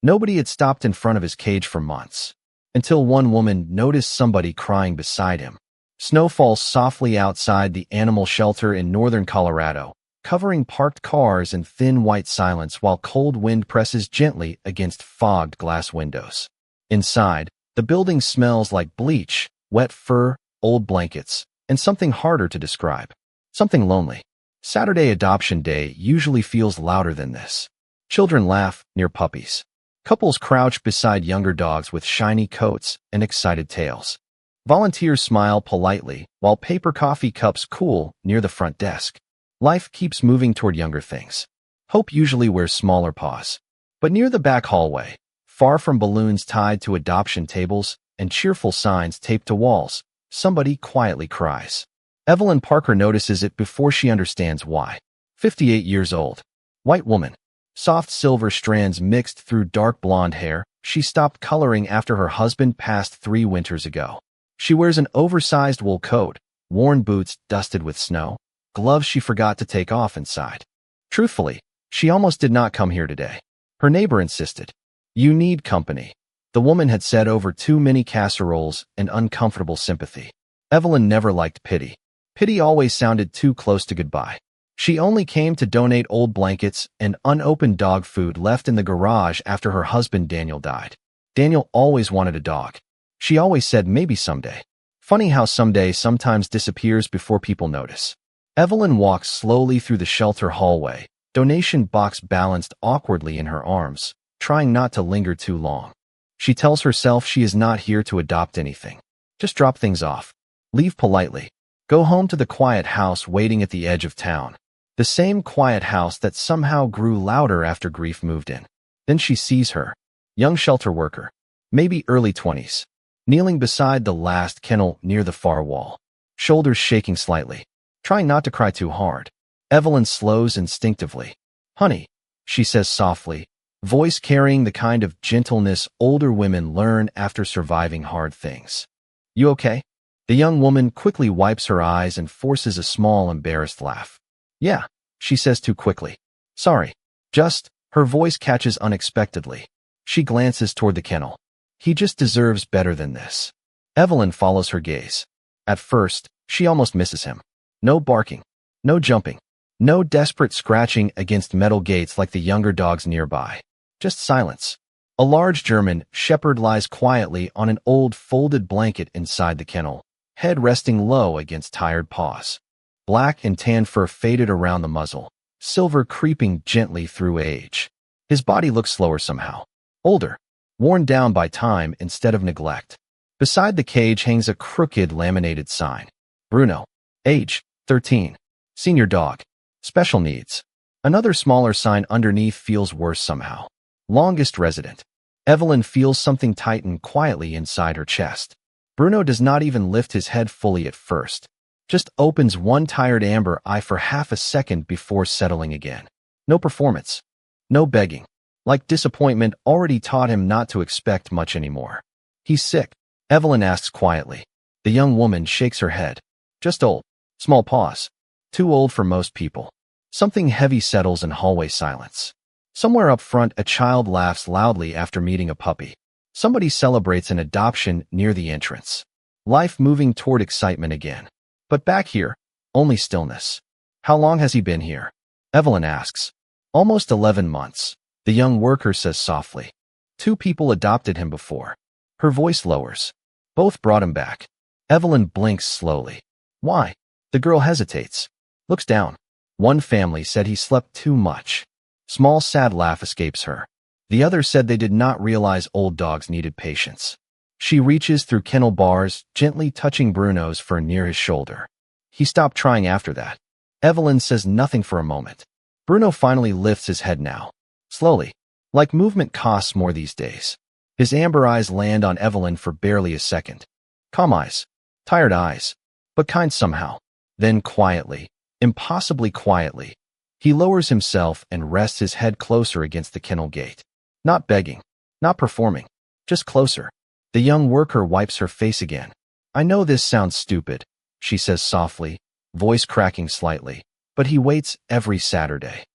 Nobody had stopped in front of his cage for months, until one woman noticed somebody crying beside him. Snow falls softly outside the animal shelter in northern Colorado, covering parked cars in thin white silence while cold wind presses gently against fogged glass windows. Inside, the building smells like bleach, wet fur, old blankets, and something harder to describe. Something lonely. Saturday adoption day usually feels louder than this. Children laugh near puppies. Couples crouch beside younger dogs with shiny coats and excited tails. Volunteers smile politely while paper coffee cups cool near the front desk. Life keeps moving toward younger things. Hope usually wears smaller paws. But near the back hallway, far from balloons tied to adoption tables and cheerful signs taped to walls, somebody quietly cries. Evelyn Parker notices it before she understands why. 58 years old. White woman. Soft silver strands mixed through dark blonde hair. She stopped coloring after her husband passed 3 winters ago. She wears an oversized wool coat, worn boots dusted with snow, gloves she forgot to take off inside. Truthfully, she almost did not come here today. Her neighbor insisted. "You need company." The woman had said over too many casseroles and uncomfortable sympathy. Evelyn never liked pity. Pity always sounded too close to goodbye. She only came to donate old blankets and unopened dog food left in the garage after her husband Daniel died. Daniel always wanted a dog. She always said maybe someday. Funny how someday sometimes disappears before people notice. Evelyn walks slowly through the shelter hallway, donation box balanced awkwardly in her arms, trying not to linger too long. She tells herself she is not here to adopt anything. Just drop things off. Leave politely. Go home to the quiet house waiting at the edge of town. The same quiet house that somehow grew louder after grief moved in. Then she sees her. Young shelter worker. Maybe early 20s. Kneeling beside the last kennel near the far wall. Shoulders shaking slightly. Trying not to cry too hard. Evelyn slows instinctively. "Honey," she says softly, voice carrying the kind of gentleness older women learn after surviving hard things. "You okay?" The young woman quickly wipes her eyes and forces a small, embarrassed laugh. "Yeah," she says too quickly. "Sorry. Just," her voice catches unexpectedly. She glances toward the kennel. "He just deserves better than this." Evelyn follows her gaze. At first, she almost misses him. No barking. No jumping. No desperate scratching against metal gates like the younger dogs nearby. Just silence. A large German shepherd lies quietly on an old folded blanket inside the kennel, head resting low against tired paws. Black and tan fur faded around the muzzle, silver creeping gently through age. His body looks slower somehow. Older. Worn down by time instead of neglect. Beside the cage hangs a crooked laminated sign. Bruno. Age, 13. Senior dog. Special needs. Another smaller sign underneath feels worse somehow. Longest resident. Evelyn feels something tighten quietly inside her chest. Bruno does not even lift his head fully at first. Just opens one tired amber eye for half a second before settling again. No performance. No begging. Like disappointment already taught him not to expect much anymore. "He's sick," Evelyn asks quietly. The young woman shakes her head. "Just old." Small pause. Too old for most people. Something heavy settles in hallway silence. Somewhere up front, a child laughs loudly after meeting a puppy. Somebody celebrates an adoption near the entrance. Life moving toward excitement again. But back here, only stillness. "How long has he been here?" Evelyn asks. "Almost 11 months, the young worker says softly. 2 people adopted him before." Her voice lowers. "Both brought him back." Evelyn blinks slowly. "Why?" The girl hesitates. Looks down. One family said he slept too much. Small sad laugh escapes her. The other said they did not realize old dogs needed patience. She reaches through kennel bars, gently touching Bruno's fur near his shoulder. He stopped trying after that. Evelyn says nothing for a moment. Bruno finally lifts his head now. Slowly. Like movement costs more these days. His amber eyes land on Evelyn for barely a second. Calm eyes. Tired eyes. But kind somehow. Then quietly, impossibly quietly, he lowers himself and rests his head closer against the kennel gate. Not begging. Not performing. Just closer. The young worker wipes her face again. "I know this sounds stupid," she says softly, voice cracking slightly, "but he waits every Saturday."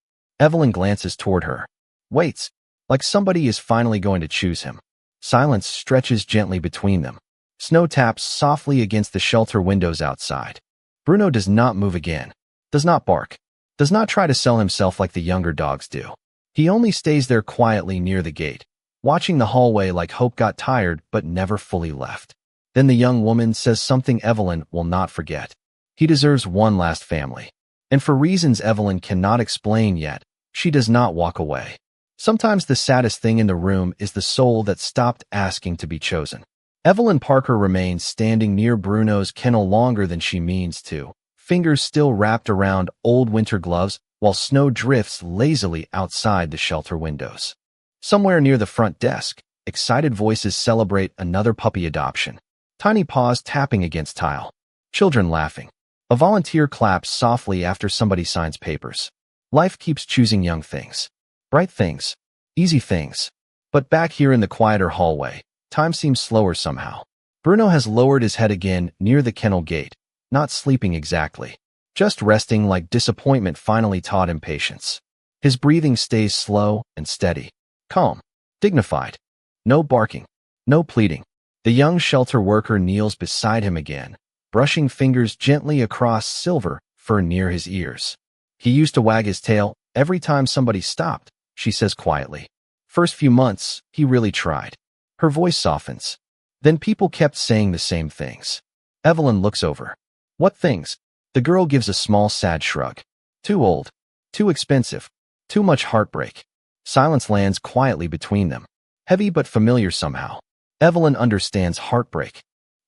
Evelyn glances toward her. "Waits?" like somebody is finally going to choose him. Silence stretches gently between them. Snow taps softly against the shelter windows outside. Bruno does not move again, does not bark, does not try to sell himself like the younger dogs do. He only stays there quietly near the gate, watching the hallway like Hope got tired but never fully left. Then the young woman says something Evelyn will not forget. He deserves one last family. And for reasons Evelyn cannot explain yet, she does not walk away. Sometimes the saddest thing in the room is the soul that stopped asking to be chosen. Evelyn Parker remains standing near Bruno's kennel longer than she means to, fingers still wrapped around old winter gloves while snow drifts lazily outside the shelter windows. Somewhere near the front desk, excited voices celebrate another puppy adoption. Tiny paws tapping against tile. Children laughing. A volunteer claps softly after somebody signs papers. Life keeps choosing young things. Bright things. Easy things. But back here in the quieter hallway, time seems slower somehow. Bruno has lowered his head again near the kennel gate, not sleeping exactly, just resting like disappointment finally taught him patience. His breathing stays slow and steady, calm, dignified. No barking, no pleading. The young shelter worker kneels beside him again, brushing fingers gently across silver fur near his ears. He used to wag his tail every time somebody stopped, she says quietly. First few months, he really tried. Her voice softens. Then people kept saying the same things. Evelyn looks over. What things? The girl gives a small sad shrug. Too old. Too expensive. Too much heartbreak. Silence lands quietly between them. Heavy but familiar somehow. Evelyn understands heartbreak.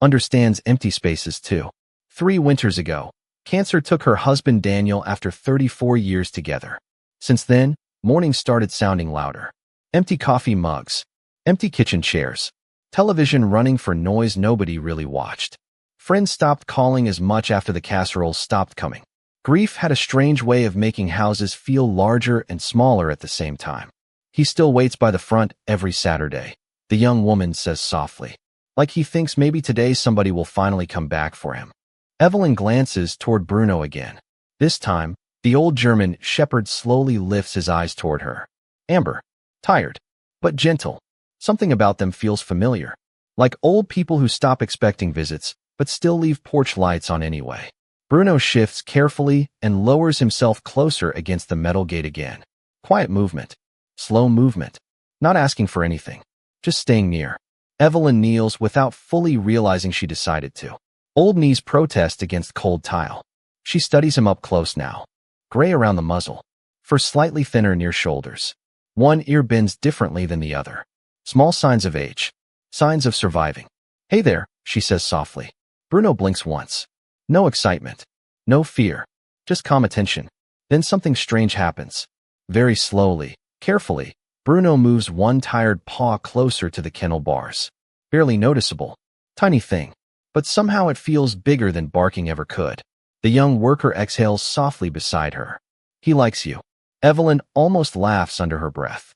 Understands empty spaces too. 3 winters ago, cancer took her husband Daniel after 34 years together. Since then, mornings started sounding louder. Empty coffee mugs. Empty kitchen chairs. Television running for noise nobody really watched. Friends stopped calling as much after the casseroles stopped coming. Grief had a strange way of making houses feel larger and smaller at the same time. He still waits by the front every Saturday, the young woman says softly. Like he thinks maybe today somebody will finally come back for him. Evelyn glances toward Bruno again. This time, the old German shepherd slowly lifts his eyes toward her. Amber. Tired. But gentle. Something about them feels familiar. Like old people who stop expecting visits, but still leave porch lights on anyway. Bruno shifts carefully and lowers himself closer against the metal gate again. Quiet movement. Slow movement. Not asking for anything. Just staying near. Evelyn kneels without fully realizing she decided to. Old knees protest against cold tile. She studies him up close now. Gray around the muzzle. Fur slightly thinner near shoulders. One ear bends differently than the other. Small signs of age. Signs of surviving. Hey there, she says softly. Bruno blinks once. No excitement. No fear. Just calm attention. Then something strange happens. Very slowly, carefully, Bruno moves one tired paw closer to the kennel bars. Barely noticeable. Tiny thing. But somehow it feels bigger than barking ever could. The young worker exhales softly beside her. He likes you. Evelyn almost laughs under her breath.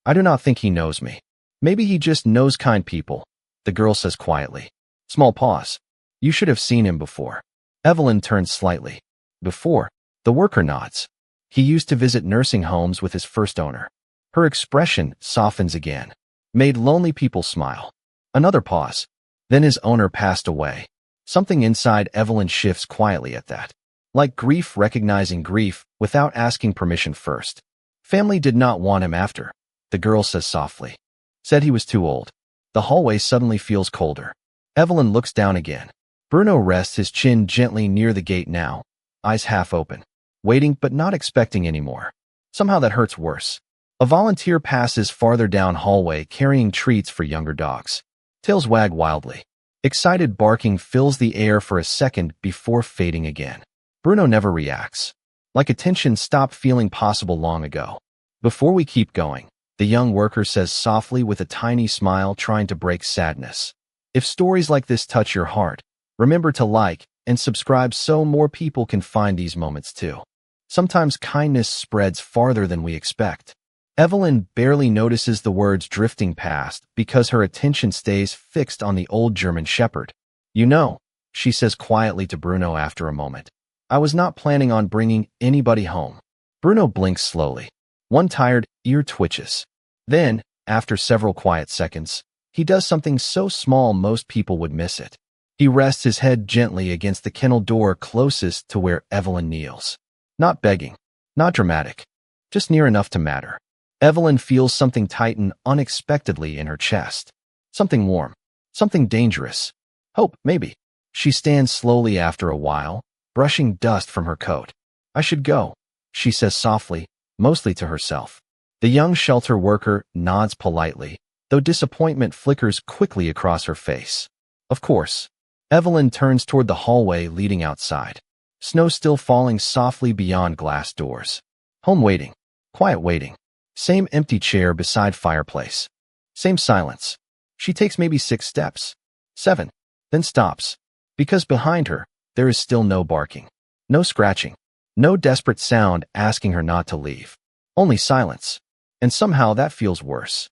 I do not think he knows me. Maybe he just knows kind people, the girl says quietly. Small pause. You should have seen him before. Evelyn turns slightly. Before, the worker nods. He used to visit nursing homes with his first owner. Her expression softens again. Made lonely people smile. Another pause. Then his owner passed away. Something inside Evelyn shifts quietly at that. Like grief recognizing grief without asking permission first. Family did not want him after, the girl says softly. Said he was too old. The hallway suddenly feels colder. Evelyn looks down again. Bruno rests his chin gently near the gate now, eyes half open. Waiting but not expecting anymore. Somehow that hurts worse. A volunteer passes farther down hallway carrying treats for younger dogs. Tails wag wildly. Excited barking fills the air for a second before fading again. Bruno never reacts. Like attention stopped feeling possible long ago. Before we keep going, the young worker says softly with a tiny smile trying to break sadness. If stories like this touch your heart, remember to like and subscribe so more people can find these moments too. Sometimes kindness spreads farther than we expect. Evelyn barely notices the words drifting past because her attention stays fixed on the old German shepherd. You know, she says quietly to Bruno after a moment. I was not planning on bringing anybody home. Bruno blinks slowly. One tired ear twitches. Then, after several quiet seconds, he does something so small most people would miss it. He rests his head gently against the kennel door closest to where Evelyn kneels. Not begging, not dramatic, just near enough to matter. Evelyn feels something tighten unexpectedly in her chest. Something warm, something dangerous. Hope, maybe. She stands slowly after a while, brushing dust from her coat. I should go, she says softly, mostly to herself. The young shelter worker nods politely, though disappointment flickers quickly across her face. Of course. Evelyn turns toward the hallway leading outside. Snow still falling softly beyond glass doors. Home waiting. Quiet waiting. Same empty chair beside fireplace. Same silence. She takes maybe 6 steps. 7. Then stops. Because behind her, there is still no barking. No scratching. No desperate sound asking her not to leave. Only silence. And somehow that feels worse.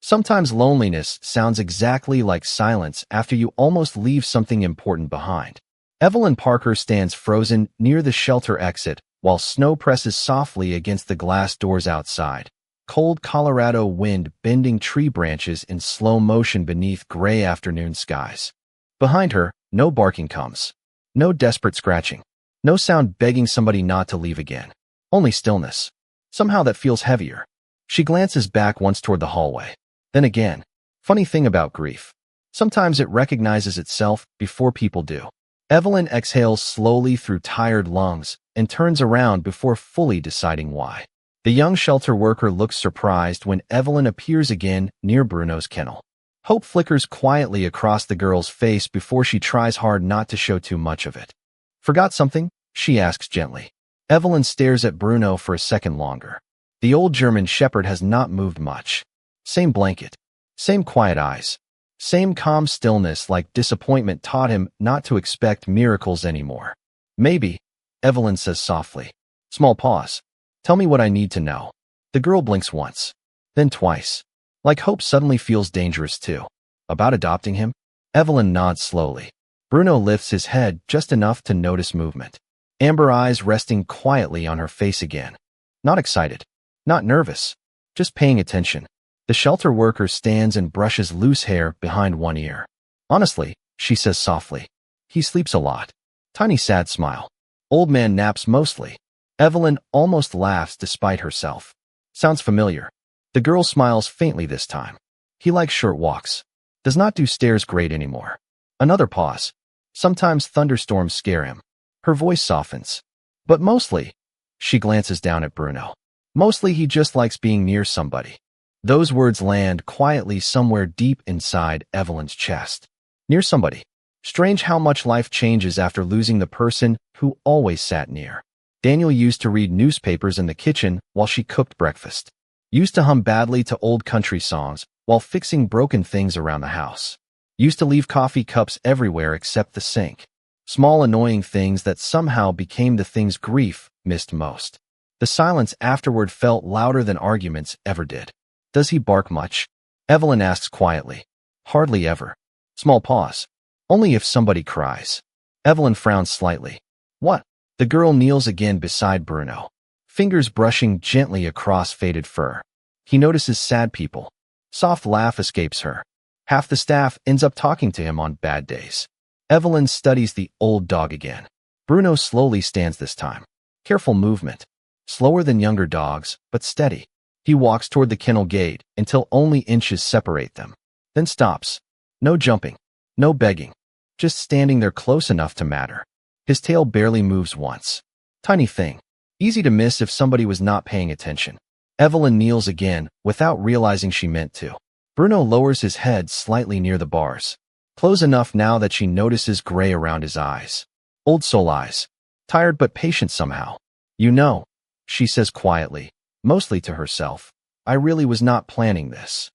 Sometimes loneliness sounds exactly like silence after you almost leave something important behind. Evelyn Parker stands frozen near the shelter exit while snow presses softly against the glass doors outside. Cold Colorado wind bending tree branches in slow motion beneath gray afternoon skies. Behind her, no barking comes. No desperate scratching. No sound begging somebody not to leave again. Only stillness. Somehow that feels heavier. She glances back once toward the hallway. Then again. Funny thing about grief. Sometimes it recognizes itself before people do. Evelyn exhales slowly through tired lungs and turns around before fully deciding why. The young shelter worker looks surprised when Evelyn appears again near Bruno's kennel. Hope flickers quietly across the girl's face before she tries hard not to show too much of it. Forgot something? She asks gently. Evelyn stares at Bruno for a second longer. The old German shepherd has not moved much. Same blanket. Same quiet eyes. Same calm stillness like disappointment taught him not to expect miracles anymore. Maybe, Evelyn says softly. Small pause. Tell me what I need to know. The girl blinks once. Then twice. Like Hope suddenly feels dangerous too. About adopting him? Evelyn nods slowly. Bruno lifts his head just enough to notice movement. Amber eyes resting quietly on her face again. Not excited. Not nervous. Just paying attention. The shelter worker stands and brushes loose hair behind one ear. Honestly, she says softly. He sleeps a lot. Tiny sad smile. Old man naps mostly. Evelyn almost laughs despite herself. Sounds familiar. The girl smiles faintly this time. He likes short walks. Does not do stairs great anymore. Another pause. Sometimes thunderstorms scare him. Her voice softens. But mostly, she glances down at Bruno. Mostly he just likes being near somebody. Those words land quietly somewhere deep inside Evelyn's chest. Near somebody. Strange how much life changes after losing the person who always sat near. Daniel used to read newspapers in the kitchen while she cooked breakfast. Used to hum badly to old country songs while fixing broken things around the house. Used to leave coffee cups everywhere except the sink. Small annoying things that somehow became the things grief missed most. The silence afterward felt louder than arguments ever did. Does he bark much? Evelyn asks quietly. Hardly ever. Small pause. Only if somebody cries. Evelyn frowns slightly. What? The girl kneels again beside Bruno. Fingers brushing gently across faded fur. He notices sad people. Soft laugh escapes her. Half the staff ends up talking to him on bad days. Evelyn studies the old dog again. Bruno slowly stands this time. Careful movement. Slower than younger dogs, but steady. He walks toward the kennel gate until only inches separate them. Then stops. No jumping. No begging. Just standing there close enough to matter. His tail barely moves once. Tiny thing. Easy to miss if somebody was not paying attention. Evelyn kneels again, without realizing she meant to. Bruno lowers his head slightly near the bars. Close enough now that she notices gray around his eyes. Old soul eyes. Tired but patient somehow. You know, she says quietly, mostly to herself. I really was not planning this.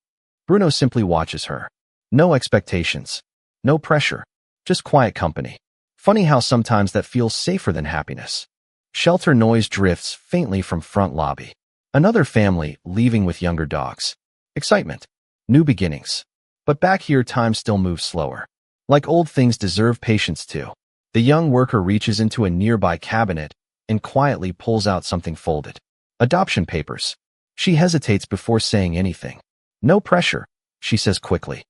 Bruno simply watches her. No expectations. No pressure. Just quiet company. Funny how sometimes that feels safer than happiness. Shelter noise drifts faintly from front lobby. Another family leaving with younger dogs. Excitement. New beginnings. But back here time still moves slower. Like old things deserve patience too. The young worker reaches into a nearby cabinet and quietly pulls out something folded. Adoption papers. She hesitates before saying anything. No pressure, she says quickly.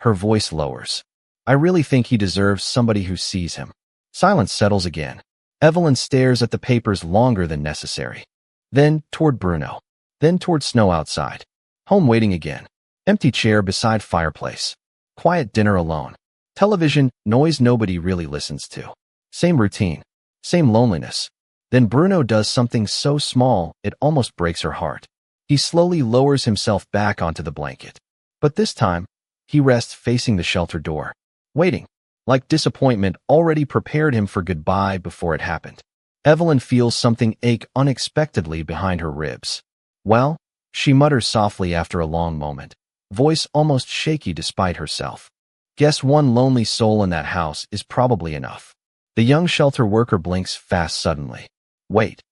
Her voice lowers. I really think he deserves somebody who sees him. Silence settles again. Evelyn stares at the papers longer than necessary. Then toward Bruno. Then toward Snow outside. Home waiting again. Empty chair beside fireplace. Quiet dinner alone. Television, noise nobody really listens to. Same routine. Same loneliness. Then Bruno does something so small, it almost breaks her heart. He slowly lowers himself back onto the blanket. But this time, he rests facing the shelter door. Waiting. Like disappointment already prepared him for goodbye before it happened. Evelyn feels something ache unexpectedly behind her ribs. Well, she mutters softly after a long moment, voice almost shaky despite herself. Guess one lonely soul in that house is probably enough. The young shelter worker blinks fast suddenly. Wait.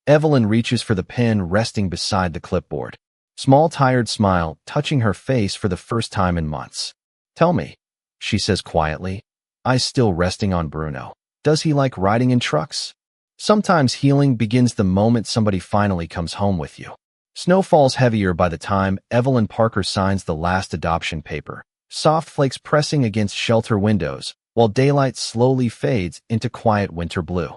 Evelyn reaches for the pen resting beside the clipboard. Small tired smile touching her face for the first time in months. Tell me, she says quietly, eyes still resting on Bruno. Does he like riding in trucks? Sometimes healing begins the moment somebody finally comes home with you. Snow falls heavier by the time Evelyn Parker signs the last adoption paper, soft flakes pressing against shelter windows, while daylight slowly fades into quiet winter blue.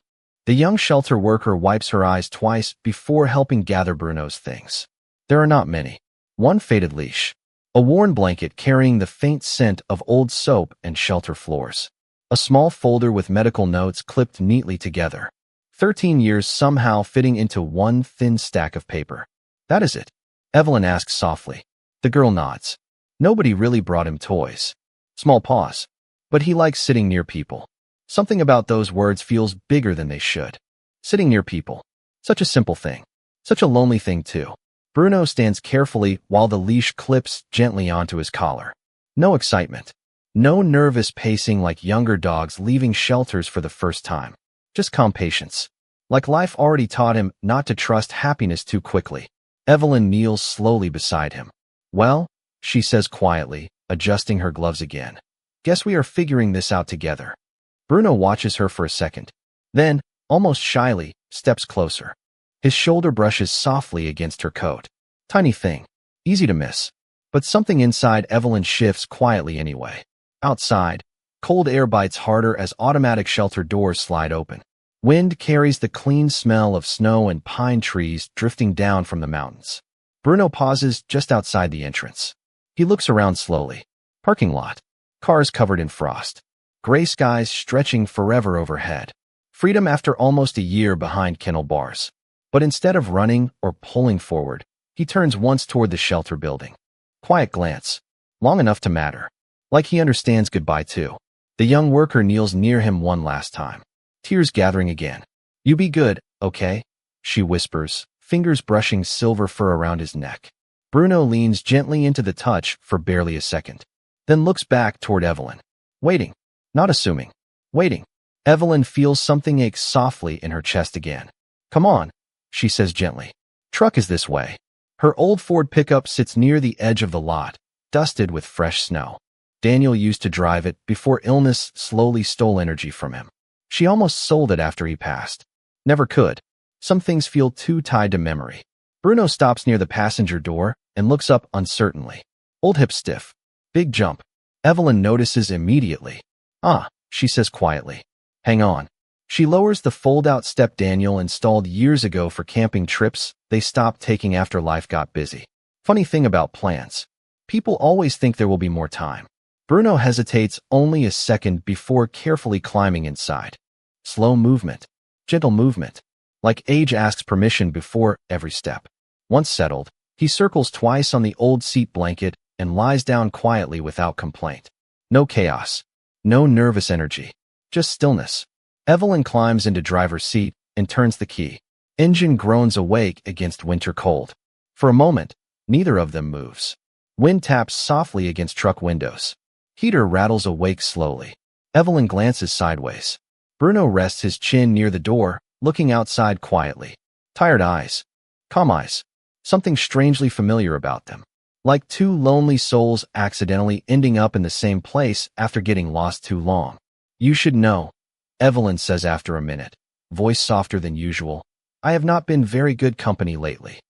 The young shelter worker wipes her eyes twice before helping gather Bruno's things. There are not many. One faded leash. A worn blanket carrying the faint scent of old soap and shelter floors. A small folder with medical notes clipped neatly together. 13 years somehow fitting into one thin stack of paper. That is it, Evelyn asks softly. The girl nods. Nobody really brought him toys. Small pause. But he likes sitting near people. Something about those words feels bigger than they should. Sitting near people. Such a simple thing. Such a lonely thing too. Bruno stands carefully while the leash clips gently onto his collar. No excitement. No nervous pacing like younger dogs leaving shelters for the first time. Just calm patience. Like life already taught him not to trust happiness too quickly. Evelyn kneels slowly beside him. Well, she says quietly, adjusting her gloves again. Guess we are figuring this out together. Bruno watches her for a second. Then, almost shyly, steps closer. His shoulder brushes softly against her coat. Tiny thing. Easy to miss. But something inside Evelyn shifts quietly anyway. Outside, cold air bites harder as automatic shelter doors slide open. Wind carries the clean smell of snow and pine trees drifting down from the mountains. Bruno pauses just outside the entrance. He looks around slowly. Parking lot. Cars covered in frost. Gray skies stretching forever overhead. Freedom after almost a year behind kennel bars. But instead of running or pulling forward, he turns once toward the shelter building. Quiet glance. Long enough to matter. Like he understands goodbye too. The young worker kneels near him one last time. Tears gathering again. You be good, okay? She whispers, fingers brushing silver fur around his neck. Bruno leans gently into the touch for barely a second. Then looks back toward Evelyn. Waiting. Not assuming. Waiting. Evelyn feels something ache softly in her chest again. Come on, she says gently. Truck is this way. Her old Ford pickup sits near the edge of the lot, dusted with fresh snow. Daniel used to drive it before illness slowly stole energy from him. She almost sold it after he passed. Never could. Some things feel too tied to memory. Bruno stops near the passenger door and looks up uncertainly. Old hip stiff. Big jump. Evelyn notices immediately. Ah, she says quietly. Hang on. She lowers the fold-out step Daniel installed years ago for camping trips they stopped taking after life got busy. Funny thing about plans. People always think there will be more time. Bruno hesitates only a second before carefully climbing inside. Slow movement. Gentle movement. Like age asks permission before every step. Once settled, he circles twice on the old seat blanket and lies down quietly without complaint. No chaos. No nervous energy. Just stillness. Evelyn climbs into driver's seat and turns the key. Engine groans awake against winter cold. For a moment, neither of them moves. Wind taps softly against truck windows. Heater rattles awake slowly. Evelyn glances sideways. Bruno rests his chin near the door, looking outside quietly. Tired eyes. Calm eyes. Something strangely familiar about them. Like two lonely souls accidentally ending up in the same place after getting lost too long. You should know, Evelyn says after a minute, voice softer than usual. I have not been very good company lately.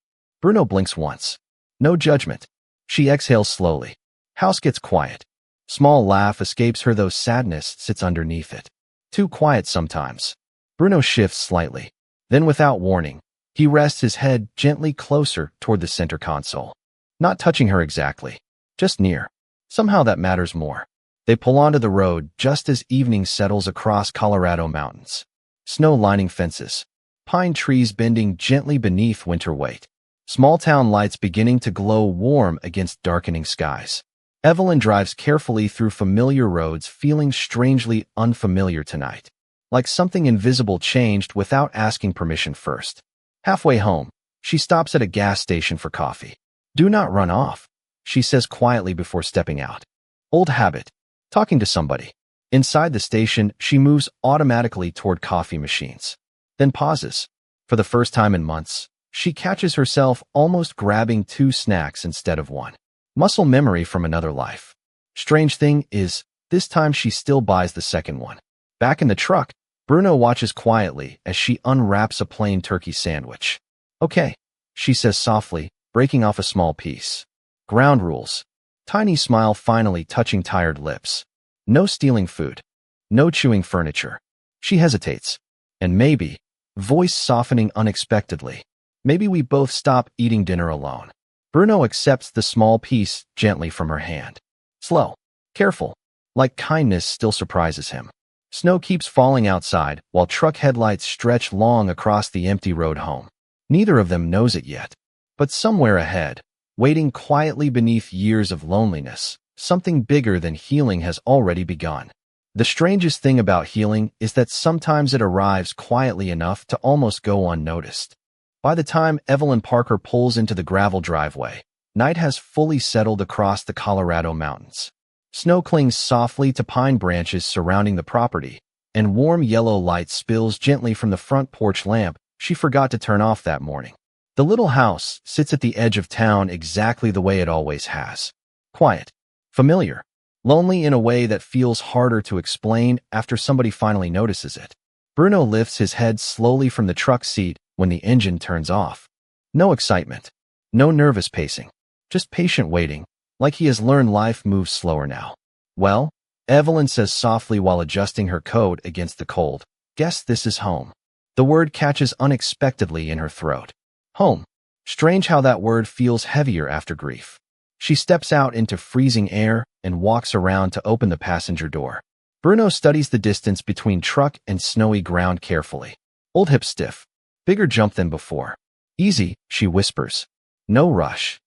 Bruno blinks once. No judgment. She exhales slowly. House gets quiet. Small laugh escapes her, though sadness sits underneath it. Too quiet sometimes. Bruno shifts slightly. Then, without warning, he rests his head gently closer toward the center console. Not touching her exactly. Just near. Somehow that matters more. They pull onto the road just as evening settles across Colorado mountains. Snow lining fences. Pine trees bending gently beneath winter weight. Small town lights beginning to glow warm against darkening skies. Evelyn drives carefully through familiar roads, feeling strangely unfamiliar tonight. Like something invisible changed without asking permission first. Halfway home, she stops at a gas station for coffee. "Do not run off," she says quietly before stepping out. Old habit. Talking to somebody. Inside the station, she moves automatically toward coffee machines. Then pauses. For the first time in months, she catches herself almost grabbing 2 snacks instead of 1. Muscle memory from another life. Strange thing is, this time she still buys the second one. Back in the truck, Bruno watches quietly as she unwraps a plain turkey sandwich. "Okay," she says softly, breaking off a small piece. Ground rules. Tiny smile finally touching tired lips. No stealing food. No chewing furniture. She hesitates. And maybe, voice softening unexpectedly, maybe we both stop eating dinner alone. Bruno accepts the small piece gently from her hand. Slow. Careful. Like kindness still surprises him. Snow keeps falling outside while truck headlights stretch long across the empty road home. Neither of them knows it yet. But somewhere ahead, waiting quietly beneath years of loneliness, something bigger than healing has already begun. The strangest thing about healing is that sometimes it arrives quietly enough to almost go unnoticed. By the time Evelyn Parker pulls into the gravel driveway, night has fully settled across the Colorado mountains. Snow clings softly to pine branches surrounding the property, and warm yellow light spills gently from the front porch lamp she forgot to turn off that morning. The little house sits at the edge of town exactly the way it always has. Quiet. Familiar. Lonely in a way that feels harder to explain after somebody finally notices it. Bruno lifts his head slowly from the truck seat when the engine turns off. No excitement. No nervous pacing. Just patient waiting, like he has learned life moves slower now. "Well," Evelyn says softly while adjusting her coat against the cold, "guess this is home." The word catches unexpectedly in her throat. Home. Strange how that word feels heavier after grief. She steps out into freezing air and walks around to open the passenger door. Bruno studies the distance between truck and snowy ground carefully. Old hip stiff. Bigger jump than before. "Easy," she whispers. No rush.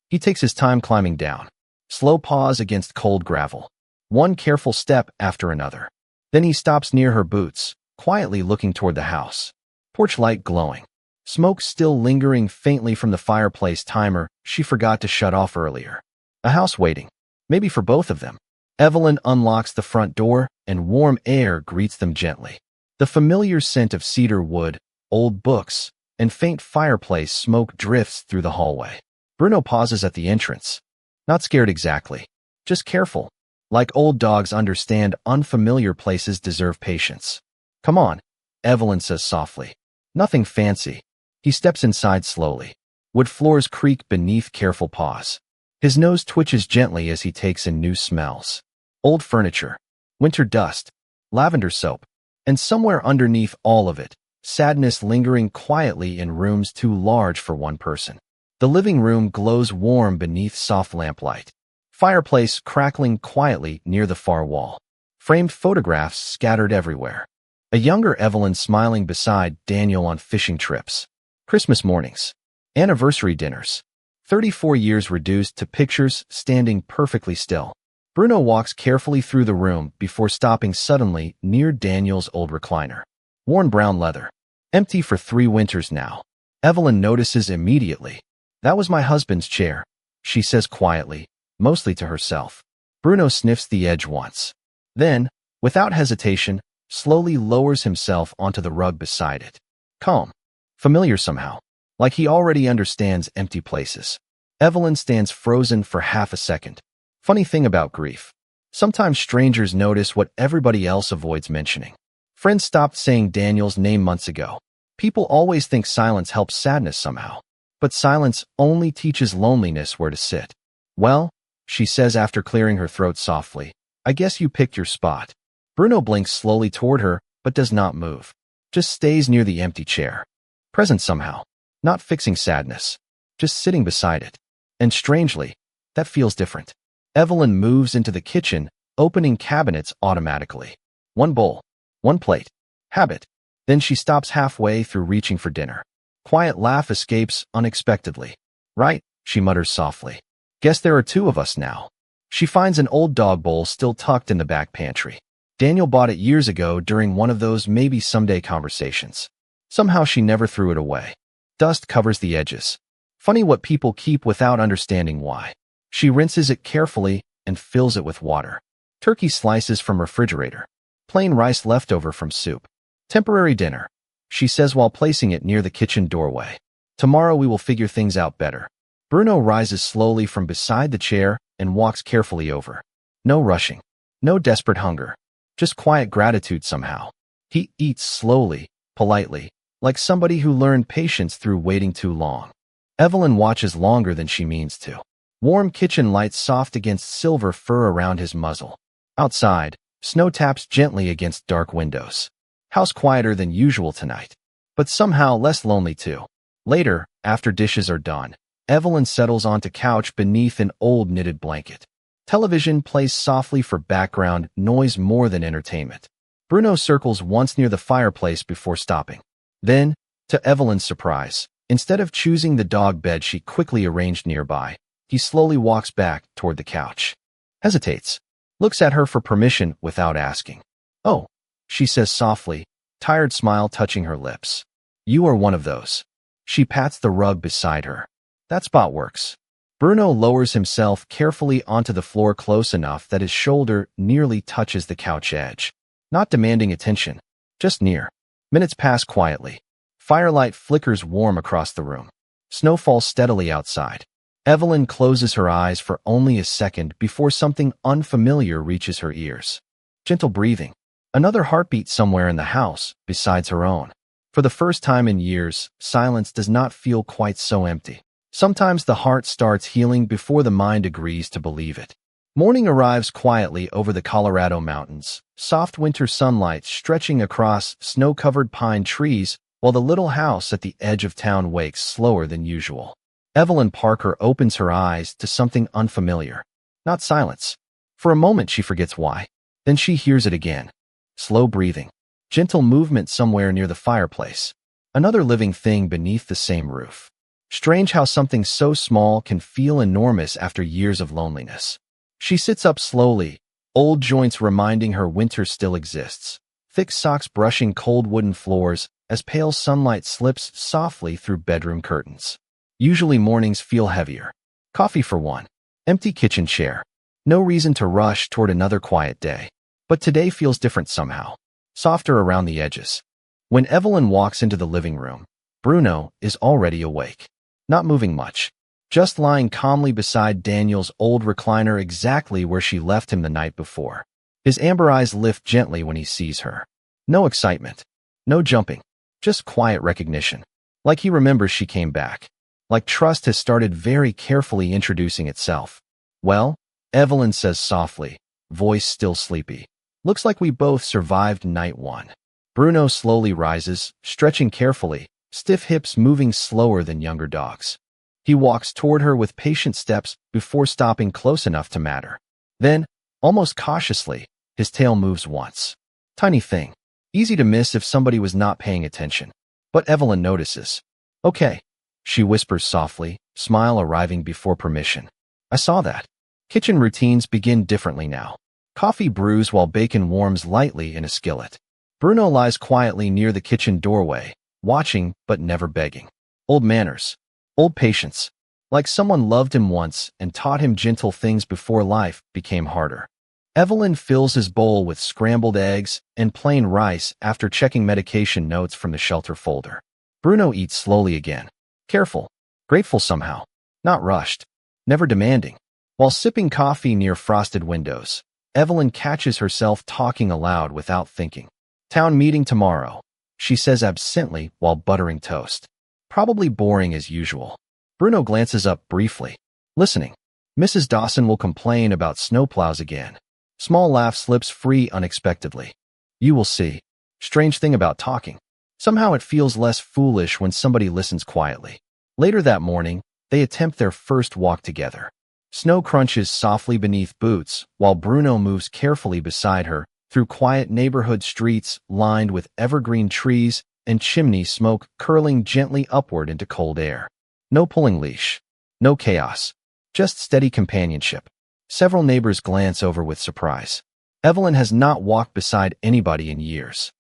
He takes his time climbing down. Slow pause against cold gravel. One careful step after another. Then he stops near her boots, quietly looking toward the house. Porch light glowing. Smoke still lingering faintly from the fireplace timer she forgot to shut off earlier. A house waiting. Maybe for both of them. Evelyn unlocks the front door, and warm air greets them gently. The familiar scent of cedar wood, old books, and faint fireplace smoke drifts through the hallway. Bruno pauses at the entrance. Not scared exactly. Just careful. Like old dogs understand unfamiliar places deserve patience. "Come on," Evelyn says softly. Nothing fancy. He steps inside slowly. Wood floors creak beneath careful pause. His nose twitches gently as he takes in new smells. Old furniture. Winter dust. Lavender soap. And somewhere underneath all of it, sadness lingering quietly in rooms too large for one person. The living room glows warm beneath soft lamplight. Fireplace crackling quietly near the far wall. Framed photographs scattered everywhere. A younger Evelyn smiling beside Daniel on fishing trips. Christmas mornings. Anniversary dinners. 34 years reduced to pictures standing perfectly still. Bruno walks carefully through the room before stopping suddenly near Daniel's old recliner. Worn brown leather. Empty for 3 winters now. Evelyn notices immediately. "That was my husband's chair," she says quietly, mostly to herself. Bruno sniffs the edge once. Then, without hesitation, slowly lowers himself onto the rug beside it. Calm. Familiar somehow. Like he already understands empty places. Evelyn stands frozen for half a second. Funny thing about grief. Sometimes strangers notice what everybody else avoids mentioning. Friends stopped saying Daniel's name months ago. People always think silence helps sadness somehow. But silence only teaches loneliness where to sit. Well, she says after clearing her throat softly, I guess you picked your spot. Bruno blinks slowly toward her, but does not move. Just stays near the empty chair. Present somehow. Not fixing sadness. Just sitting beside it. And strangely, that feels different. Evelyn moves into the kitchen, opening cabinets automatically. One bowl. One plate. Habit. Then she stops halfway through reaching for dinner. Quiet laugh escapes unexpectedly. Right, she mutters softly. Guess there are two of us now. She finds an old dog bowl still tucked in the back pantry. Daniel bought it years ago during one of those maybe someday conversations. Somehow she never threw it away. Dust covers the edges. Funny what people keep without understanding why. She rinses it carefully and fills it with water. Turkey slices from refrigerator. Plain rice leftover from soup. Temporary dinner, she says while placing it near the kitchen doorway. Tomorrow we will figure things out better. Bruno rises slowly from beside the chair and walks carefully over. No rushing. No desperate hunger. Just quiet gratitude somehow. He eats slowly, politely, like somebody who learned patience through waiting too long. Evelyn watches longer than she means to. Warm kitchen lights soft against silver fur around his muzzle. Outside, snow taps gently against dark windows. House quieter than usual tonight, but somehow less lonely too. Later, after dishes are done, Evelyn settles onto couch beneath an old knitted blanket. Television plays softly for background noise more than entertainment. Bruno circles once near the fireplace before stopping. Then, to Evelyn's surprise, instead of choosing the dog bed she quickly arranged nearby, he slowly walks back toward the couch. Hesitates. Looks at her for permission without asking. Oh, she says softly, tired smile touching her lips. You are one of those. She pats the rug beside her. That spot works. Bruno lowers himself carefully onto the floor close enough that his shoulder nearly touches the couch edge. Not demanding attention, just near. Minutes pass quietly. Firelight flickers warm across the room. Snow falls steadily outside. Evelyn closes her eyes for only a second before something unfamiliar reaches her ears. Gentle breathing. Another heartbeat somewhere in the house, besides her own. For the first time in years, silence does not feel quite so empty. Sometimes the heart starts healing before the mind agrees to believe it. Morning arrives quietly over the Colorado mountains, soft winter sunlight stretching across snow-covered pine trees, while the little house at the edge of town wakes slower than usual. Evelyn Parker opens her eyes to something unfamiliar. Not silence. For a moment she forgets why. Then she hears it again. Slow breathing. Gentle movement somewhere near the fireplace. Another living thing beneath the same roof. Strange how something so small can feel enormous after years of loneliness. She sits up slowly, old joints reminding her winter still exists. Thick socks brushing cold wooden floors as pale sunlight slips softly through bedroom curtains. Usually mornings feel heavier. Coffee for one. Empty kitchen chair. No reason to rush toward another quiet day. But today feels different somehow. Softer around the edges. When Evelyn walks into the living room, Bruno is already awake. Not moving much. Just lying calmly beside Daniel's old recliner exactly where she left him the night before. His amber eyes lift gently when he sees her. No excitement. No jumping. Just quiet recognition. Like he remembers she came back. Like trust has started very carefully introducing itself. Well, Evelyn says softly, voice still sleepy. Looks like we both survived night one. Bruno slowly rises, stretching carefully, stiff hips moving slower than younger dogs. He walks toward her with patient steps before stopping close enough to matter. Then, almost cautiously, his tail moves once. Tiny thing. Easy to miss if somebody was not paying attention. But Evelyn notices. Okay, she whispers softly, smile arriving before permission. I saw that. Kitchen routines begin differently now. Coffee brews while bacon warms lightly in a skillet. Bruno lies quietly near the kitchen doorway, watching but never begging. Old manners. Old patience. Like someone loved him once and taught him gentle things before life became harder. Evelyn fills his bowl with scrambled eggs and plain rice after checking medication notes from the shelter folder. Bruno eats slowly again. Careful. Grateful somehow. Not rushed. Never demanding. While sipping coffee near frosted windows, Evelyn catches herself talking aloud without thinking. Town meeting tomorrow, she says absently while buttering toast. Probably boring as usual. Bruno glances up briefly, listening. Mrs. Dawson will complain about snowplows again. Small laugh slips free unexpectedly. You will see. Strange thing about talking. Somehow it feels less foolish when somebody listens quietly. Later that morning, they attempt their first walk together. Snow crunches softly beneath boots, while Bruno moves carefully beside her through quiet neighborhood streets lined with evergreen trees and chimney smoke curling gently upward into cold air. No pulling leash. No chaos. Just steady companionship. Several neighbors glance over with surprise. Evelyn has not walked beside anybody in years.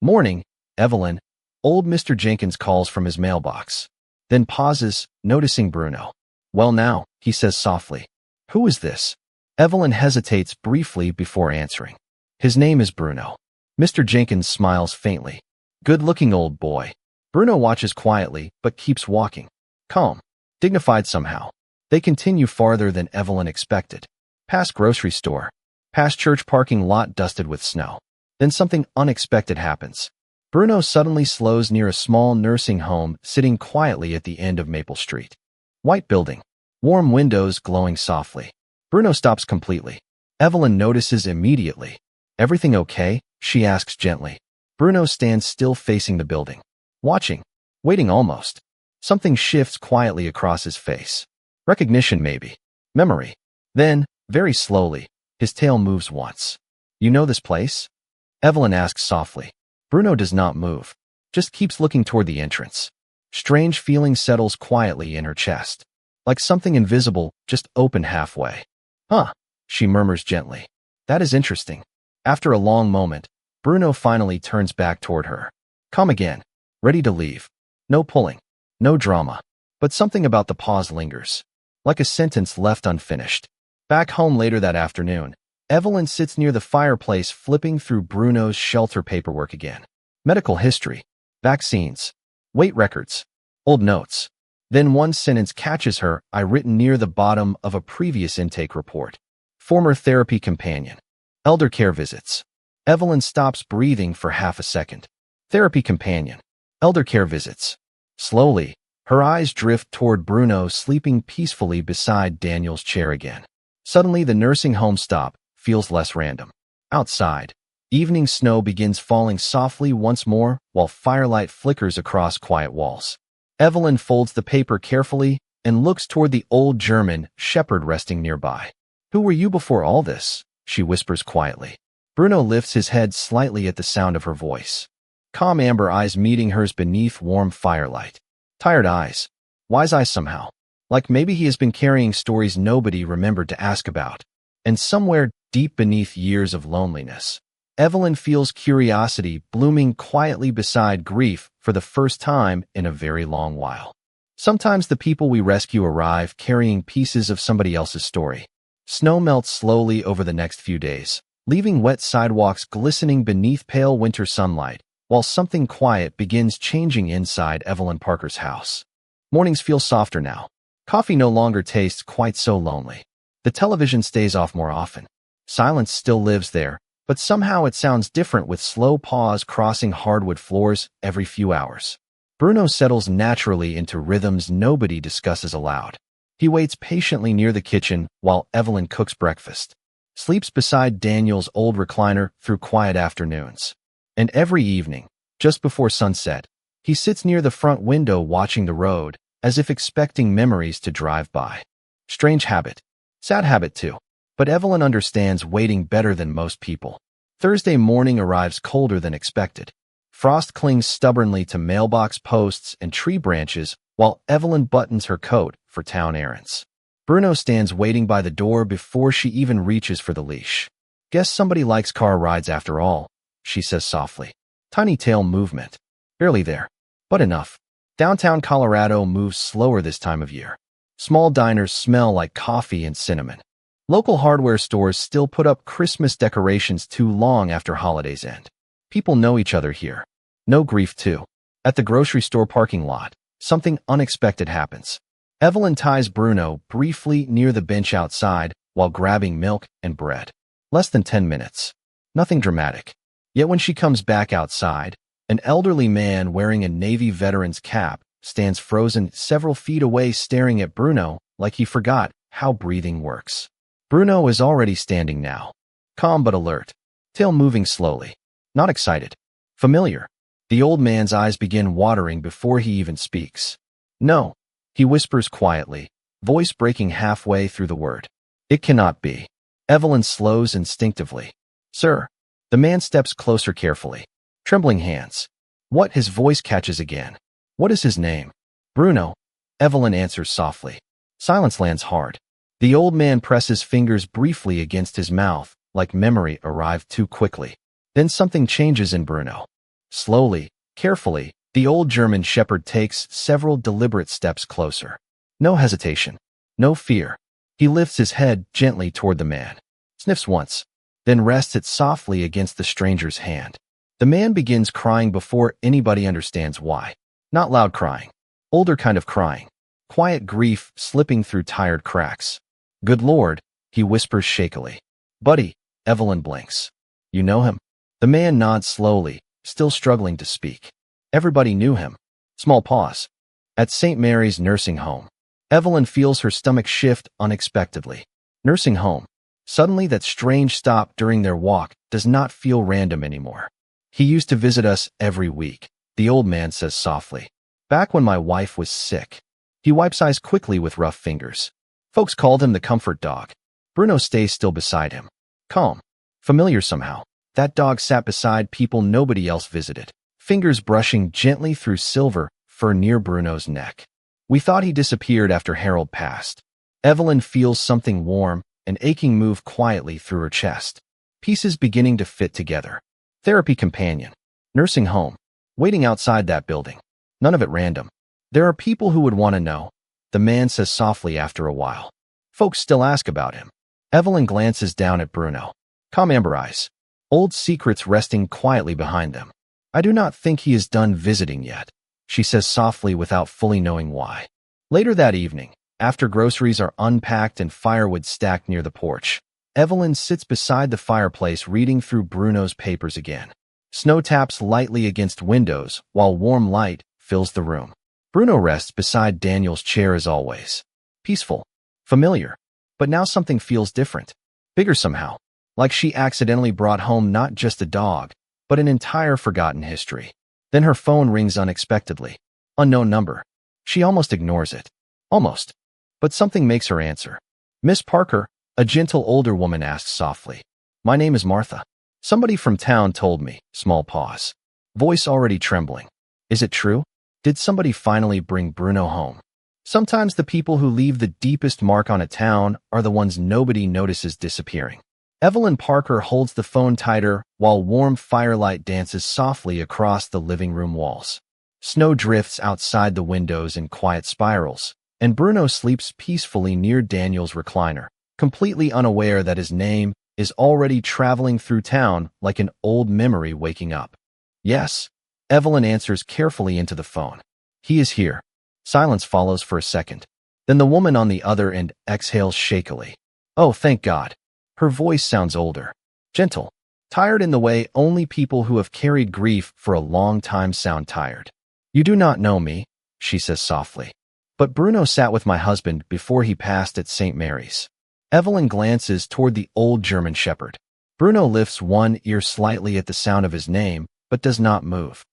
Morning, Evelyn. Old Mr. Jenkins calls from his mailbox. Then pauses, noticing Bruno. Well now, he says softly. Who is this? Evelyn hesitates briefly before answering. His name is Bruno. Mr. Jenkins smiles faintly. Good-looking old boy. Bruno watches quietly, but keeps walking. Calm. Dignified somehow. They continue farther than Evelyn expected. Past grocery store. Past church parking lot dusted with snow. Then something unexpected happens. Bruno suddenly slows near a small nursing home sitting quietly at the end of Maple Street. White building. Warm windows glowing softly. Bruno stops completely. Evelyn notices immediately. Everything okay? She asks gently. Bruno stands still facing the building. Watching. Waiting almost. Something shifts quietly across his face. Recognition maybe. Memory. Then, very slowly, his tail moves once. You know this place? Evelyn asks softly. Bruno does not move. Just keeps looking toward the entrance. Strange feeling settles quietly in her chest. Like something invisible, just opened halfway. Huh, she murmurs gently. That is interesting. After a long moment, Bruno finally turns back toward her. Come again. Ready to leave. No pulling. No drama. But something about the pause lingers. Like a sentence left unfinished. Back home later that afternoon, Evelyn sits near the fireplace flipping through Bruno's shelter paperwork again. Medical history. Vaccines. Weight records. Old notes. Then one sentence catches her, I written near the bottom of a previous intake report. Former therapy companion. Elder care visits. Evelyn stops breathing for half a second. Therapy companion. Elder care visits. Slowly, her eyes drift toward Bruno sleeping peacefully beside Daniel's chair again. Suddenly the nursing home stop feels less random. Outside, evening snow begins falling softly once more while firelight flickers across quiet walls. Evelyn folds the paper carefully and looks toward the old German shepherd resting nearby. Who were you before all this? She whispers quietly. Bruno lifts his head slightly at the sound of her voice. Calm amber eyes meeting hers beneath warm firelight. Tired eyes. Wise eyes somehow. Like maybe he has been carrying stories nobody remembered to ask about. And somewhere deep beneath years of loneliness, Evelyn feels curiosity blooming quietly beside grief for the first time in a very long while. Sometimes the people we rescue arrive carrying pieces of somebody else's story. Snow melts slowly over the next few days, leaving wet sidewalks glistening beneath pale winter sunlight, while something quiet begins changing inside Evelyn Parker's house. Mornings feel softer now. Coffee no longer tastes quite so lonely. The television stays off more often. Silence still lives there, but somehow it sounds different with slow pause crossing hardwood floors every few hours. Bruno settles naturally into rhythms nobody discusses aloud. He waits patiently near the kitchen while Evelyn cooks breakfast. Sleeps beside Daniel's old recliner through quiet afternoons. And every evening, just before sunset, he sits near the front window watching the road, as if expecting memories to drive by. Strange habit. Sad habit too. But Evelyn understands waiting better than most people. Thursday morning arrives colder than expected. Frost clings stubbornly to mailbox posts and tree branches while Evelyn buttons her coat for town errands. Bruno stands waiting by the door before she even reaches for the leash. Guess somebody likes car rides after all, she says softly. Tiny tail movement. Barely there, but enough. Downtown Colorado moves slower this time of year. Small diners smell like coffee and cinnamon. Local hardware stores still put up Christmas decorations too long after holidays end. People know each other here. No grief too. At the grocery store parking lot, something unexpected happens. Evelyn ties Bruno briefly near the bench outside while grabbing milk and bread. Less than 10 minutes. Nothing dramatic. Yet when she comes back outside, an elderly man wearing a Navy veteran's cap stands frozen several feet away staring at Bruno like he forgot how breathing works. Bruno is already standing now, calm but alert, tail moving slowly. Not excited. Familiar. The old man's eyes begin watering before he even speaks. No, he whispers quietly, voice breaking halfway through the word. It cannot be. Evelyn slows instinctively. Sir. The man steps closer carefully. Trembling hands. What? His voice catches again. What is his name? Bruno. Evelyn answers softly. Silence lands hard. The old man presses fingers briefly against his mouth, like memory arrived too quickly. Then something changes in Bruno. Slowly, carefully, the old German shepherd takes several deliberate steps closer. No hesitation. No fear. He lifts his head gently toward the man. Sniffs once. Then rests it softly against the stranger's hand. The man begins crying before anybody understands why. Not loud crying. Older kind of crying. Quiet grief slipping through tired cracks. Good Lord, he whispers shakily. Buddy, Evelyn blinks. You know him? The man nods slowly, still struggling to speak. Everybody knew him. Small pause. At St. Mary's nursing home. Evelyn feels her stomach shift unexpectedly. Nursing home. Suddenly that strange stop during their walk does not feel random anymore. He used to visit us every week, the old man says softly. Back when my wife was sick. He wipes eyes quickly with rough fingers. Folks called him the comfort dog. Bruno stays still beside him. Calm. Familiar somehow. That dog sat beside people nobody else visited, fingers brushing gently through silver fur near Bruno's neck. We thought he disappeared after Harold passed. Evelyn feels something warm, an aching move quietly through her chest. Pieces beginning to fit together. Therapy companion. Nursing home. Waiting outside that building. None of it random. There are people who would want to know, the man says softly after a while. Folks still ask about him. Evelyn glances down at Bruno. Calm amber eyes. Old secrets resting quietly behind them. I do not think he is done visiting yet, she says softly without fully knowing why. Later that evening, after groceries are unpacked and firewood stacked near the porch, Evelyn sits beside the fireplace reading through Bruno's papers again. Snow taps lightly against windows while warm light fills the room. Bruno rests beside Daniel's chair as always. Peaceful. Familiar. But now something feels different. Bigger somehow. Like she accidentally brought home not just a dog, but an entire forgotten history. Then her phone rings unexpectedly. Unknown number. She almost ignores it. Almost. But something makes her answer. Miss Parker, a gentle older woman asks softly. My name is Martha. Somebody from town told me. Small pause. Voice already trembling. Is it true? Did somebody finally bring Bruno home? Sometimes the people who leave the deepest mark on a town are the ones nobody notices disappearing. Evelyn Parker holds the phone tighter while warm firelight dances softly across the living room walls. Snow drifts outside the windows in quiet spirals, and Bruno sleeps peacefully near Daniel's recliner, completely unaware that his name is already traveling through town like an old memory waking up. Yes, Evelyn answers carefully into the phone. He is here. Silence follows for a second. Then the woman on the other end exhales shakily. Oh, thank God. Her voice sounds older, gentle, tired in the way only people who have carried grief for a long time sound tired. You do not know me, she says softly. But Bruno sat with my husband before he passed at St. Mary's. Evelyn glances toward the old German shepherd. Bruno lifts one ear slightly at the sound of his name, but does not move.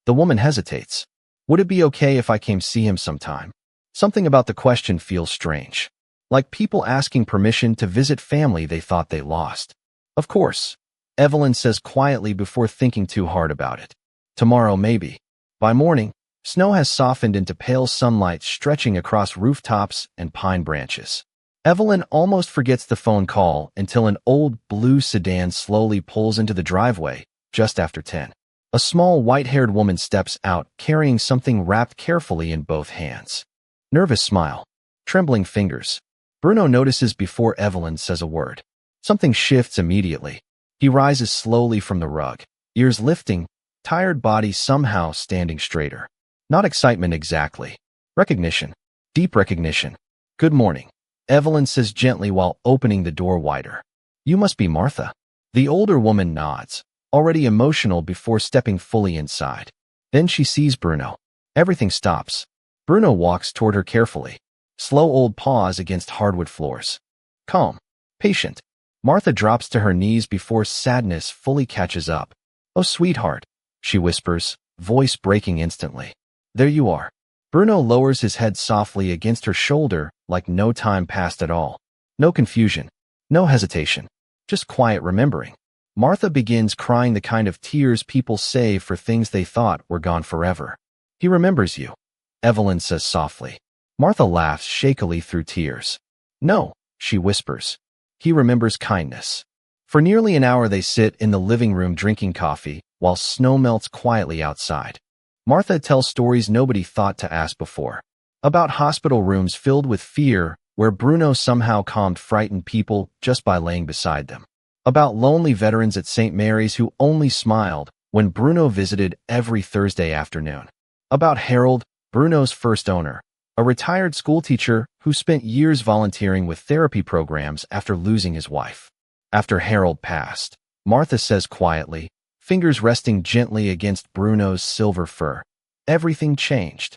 The woman hesitates. Would it be okay if I came see him sometime? Something about the question feels strange. Like people asking permission to visit family they thought they lost. Of course, Evelyn says quietly before thinking too hard about it. Tomorrow, maybe. By morning, snow has softened into pale sunlight stretching across rooftops and pine branches. Evelyn almost forgets the phone call until an old blue sedan slowly pulls into the driveway just after 10. A small white-haired woman steps out carrying something wrapped carefully in both hands. Nervous smile. Trembling fingers. Bruno notices before Evelyn says a word. Something shifts immediately. He rises slowly from the rug, ears lifting, tired body somehow standing straighter. Not excitement exactly. Recognition. Deep recognition. Good morning, Evelyn says gently while opening the door wider. You must be Martha. The older woman nods, already emotional before stepping fully inside. Then she sees Bruno. Everything stops. Bruno walks toward her carefully. Slow old paws against hardwood floors. Calm. Patient. Martha drops to her knees before sadness fully catches up. "Oh, sweetheart," she whispers, voice breaking instantly. "There you are." Bruno lowers his head softly against her shoulder like no time passed at all. No confusion. No hesitation. Just quiet remembering. Martha begins crying the kind of tears people save for things they thought were gone forever. "He remembers you," Evelyn says softly. Martha laughs shakily through tears. "No," she whispers. "He remembers kindness." For nearly an hour they sit in the living room drinking coffee while snow melts quietly outside. Martha tells stories nobody thought to ask before. About hospital rooms filled with fear where Bruno somehow calmed frightened people just by laying beside them. About lonely veterans at St. Mary's who only smiled when Bruno visited every Thursday afternoon. About Harold, Bruno's first owner, a retired schoolteacher who spent years volunteering with therapy programs after losing his wife. After Harold passed, Martha says quietly, fingers resting gently against Bruno's silver fur, everything changed.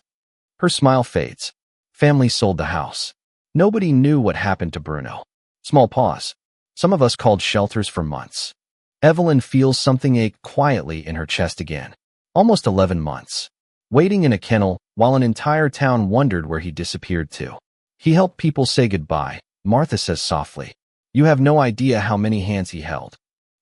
Her smile fades. Family sold the house. Nobody knew what happened to Bruno. Small pause. Some of us called shelters for months. Evelyn feels something ache quietly in her chest again. Almost 11 months. Waiting in a kennel while an entire town wondered where he disappeared to. "He helped people say goodbye," Martha says softly. "You have no idea how many hands he held."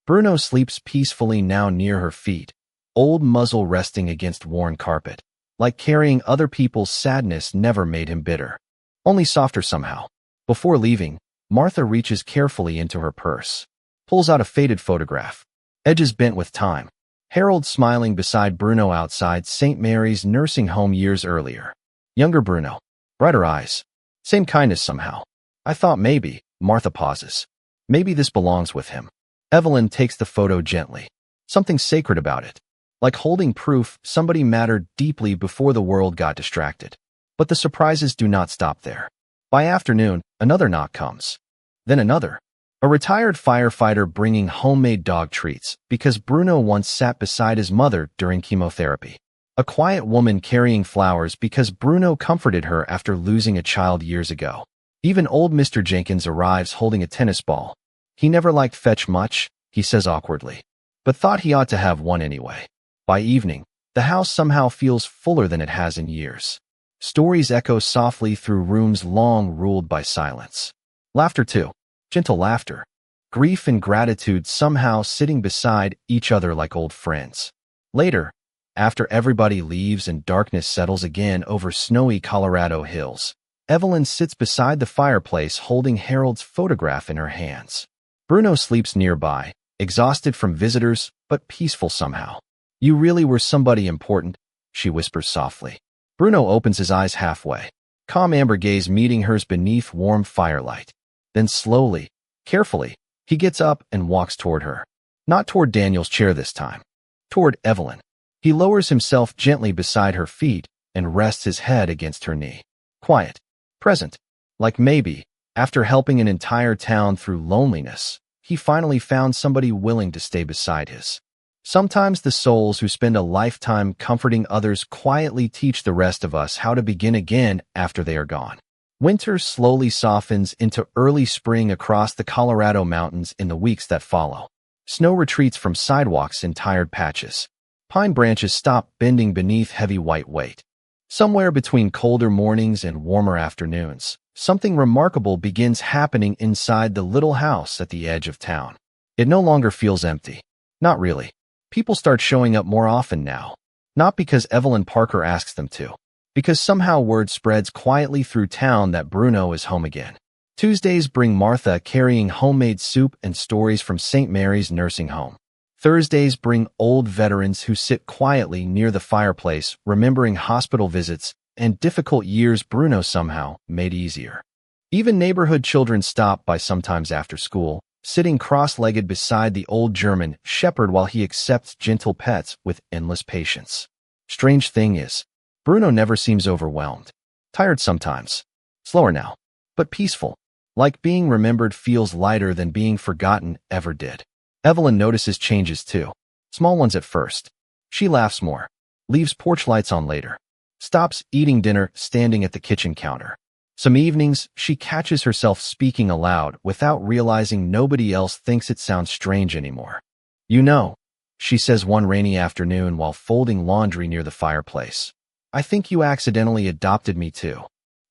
Bruno sleeps peacefully now near her feet, old muzzle resting against worn carpet. Like carrying other people's sadness never made him bitter. Only softer somehow. Before leaving, Martha reaches carefully into her purse. Pulls out a faded photograph. Edges bent with time. Harold smiling beside Bruno outside St. Mary's nursing home years earlier. Younger Bruno. Brighter eyes. Same kindness somehow. "I thought maybe," Martha pauses. "Maybe this belongs with him." Evelyn takes the photo gently. Something sacred about it. Like holding proof somebody mattered deeply before the world got distracted. But the surprises do not stop there. By afternoon, another knock comes. Then another. A retired firefighter bringing homemade dog treats because Bruno once sat beside his mother during chemotherapy. A quiet woman carrying flowers because Bruno comforted her after losing a child years ago. Even old Mr. Jenkins arrives holding a tennis ball. He never liked fetch much, he says awkwardly, but thought he ought to have one anyway. By evening, the house somehow feels fuller than it has in years. Stories echo softly through rooms long ruled by silence. Laughter too. Gentle laughter. Grief and gratitude somehow sitting beside each other like old friends. Later, after everybody leaves and darkness settles again over snowy Colorado hills, Evelyn sits beside the fireplace holding Harold's photograph in her hands. Bruno sleeps nearby, exhausted from visitors, but peaceful somehow. "You really were somebody important," she whispers softly. Bruno opens his eyes halfway, calm amber gaze meeting hers beneath warm firelight. Then slowly, carefully, he gets up and walks toward her. Not toward Daniel's chair this time. Toward Evelyn. He lowers himself gently beside her feet and rests his head against her knee. Quiet. Present. Like maybe, after helping an entire town through loneliness, he finally found somebody willing to stay beside his. Sometimes the souls who spend a lifetime comforting others quietly teach the rest of us how to begin again after they are gone. Winter slowly softens into early spring across the Colorado mountains in the weeks that follow. Snow retreats from sidewalks in tired patches. Pine branches stop bending beneath heavy white weight. Somewhere between colder mornings and warmer afternoons, something remarkable begins happening inside the little house at the edge of town. It no longer feels empty. Not really. People start showing up more often now. Not because Evelyn Parker asks them to. Because somehow word spreads quietly through town that Bruno is home again. Tuesdays bring Martha carrying homemade soup and stories from St. Mary's nursing home. Thursdays bring old veterans who sit quietly near the fireplace, remembering hospital visits and difficult years Bruno somehow made easier. Even neighborhood children stop by sometimes after school, sitting cross-legged beside the old German shepherd while he accepts gentle pets with endless patience. Strange thing is, Bruno never seems overwhelmed. Tired sometimes. Slower now. But peaceful. Like being remembered feels lighter than being forgotten ever did. Evelyn notices changes too. Small ones at first. She laughs more. Leaves porch lights on later. stops eating dinner standing at the kitchen counter. Some evenings, she catches herself speaking aloud without realizing nobody else thinks it sounds strange anymore. You know, she says one rainy afternoon while folding laundry near the fireplace. I think you accidentally adopted me too.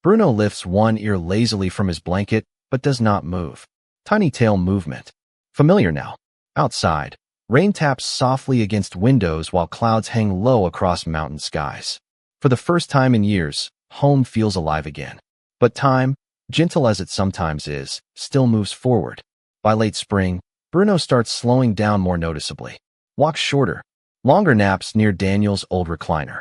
Bruno lifts one ear lazily from his blanket, but does not move. Tiny tail movement. Familiar now. Outside, rain taps softly against windows while clouds hang low across mountain skies. For the first time in years, home feels alive again. But time, gentle as it sometimes is, still moves forward. By late spring, Bruno starts slowing down more noticeably. Walks shorter, longer naps near Daniel's old recliner.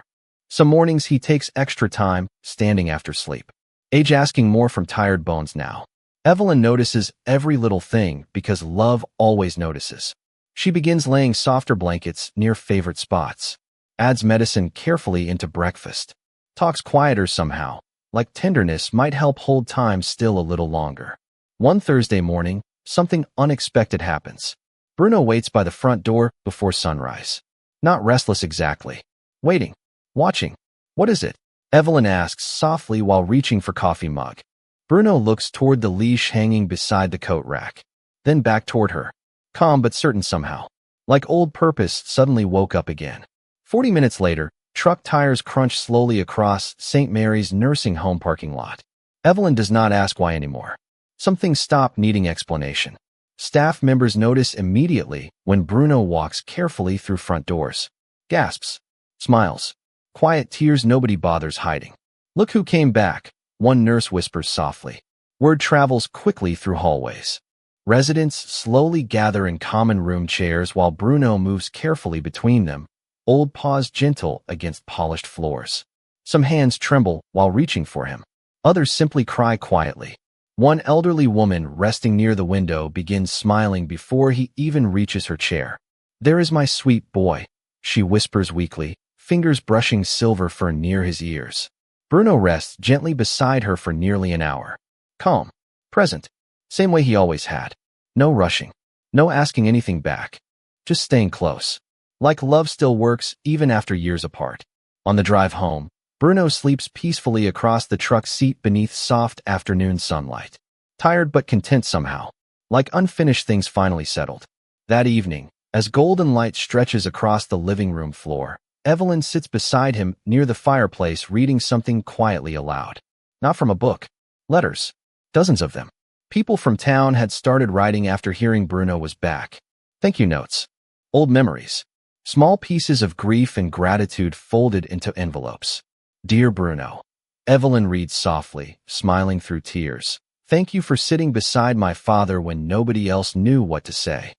Some mornings he takes extra time, standing after sleep. Age asking more from tired bones now. Evelyn notices every little thing because love always notices. She begins laying softer blankets near favorite spots. Adds medicine carefully into breakfast. Talks quieter somehow, like tenderness might help hold time still a little longer. One Thursday morning, something unexpected happens. Bruno waits by the front door before sunrise. Not restless exactly. Waiting. Watching. What is it? Evelyn asks softly while reaching for coffee mug. Bruno looks toward the leash hanging beside the coat rack. Then back toward her. Calm but certain somehow. Like old purpose suddenly woke up again. 40 minutes later, truck tires crunch slowly across St. Mary's nursing home parking lot. Evelyn does not ask why anymore. Some things stop needing explanation. Staff members notice immediately when Bruno walks carefully through front doors. Gasps. Smiles. Quiet tears nobody bothers hiding. Look who came back, one nurse whispers softly. Word travels quickly through hallways. Residents slowly gather in common room chairs while Bruno moves carefully between them, old paws gentle against polished floors. Some hands tremble while reaching for him. Others simply cry quietly. One elderly woman resting near the window begins smiling before he even reaches her chair. There is my sweet boy, she whispers weakly, fingers brushing silver fur near his ears. Bruno rests gently beside her for nearly an hour. Calm. Present. Same way he always had. No rushing. No asking anything back. Just staying close. Like love still works even after years apart. On the drive home, Bruno sleeps peacefully across the truck seat beneath soft afternoon sunlight. Tired but content somehow. Like unfinished things finally settled. That evening, as golden light stretches across the living room floor, Evelyn sits beside him near the fireplace reading something quietly aloud. Not from a book. Letters. Dozens of them. People from town had started writing after hearing Bruno was back. Thank you notes. Old memories. Small pieces of grief and gratitude folded into envelopes. Dear Bruno. Evelyn reads softly, smiling through tears. Thank you for sitting beside my father when nobody else knew what to say.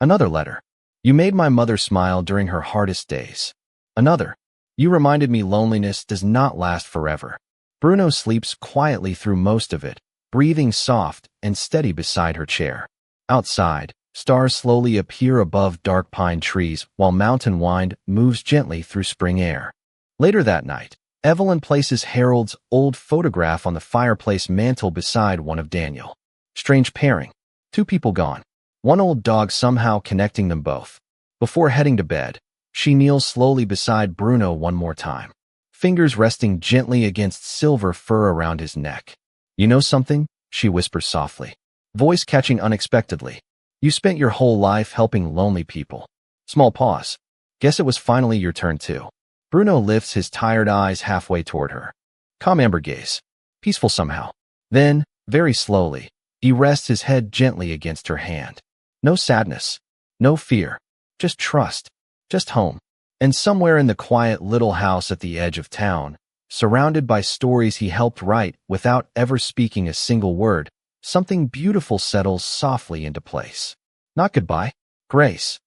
Another letter. You made my mother smile during her hardest days. Another. You reminded me loneliness does not last forever. Bruno sleeps quietly through most of it, breathing soft and steady beside her chair. Outside, stars slowly appear above dark pine trees while mountain wind moves gently through spring air. Later that night, Evelyn places Harold's old photograph on the fireplace mantel beside one of Daniel. Strange pairing. Two people gone. One old dog somehow connecting them both. Before heading to bed, she kneels slowly beside Bruno one more time. Fingers resting gently against silver fur around his neck. You know something? She whispers softly. Voice catching unexpectedly. You spent your whole life helping lonely people. Small pause. Guess it was finally your turn too. Bruno lifts his tired eyes halfway toward her. Calm amber gaze. Peaceful somehow. Then, very slowly, he rests his head gently against her hand. No sadness. No fear. Just trust. Just home. And somewhere in the quiet little house at the edge of town, surrounded by stories he helped write without ever speaking a single word, something beautiful settles softly into place. Not goodbye. Grace.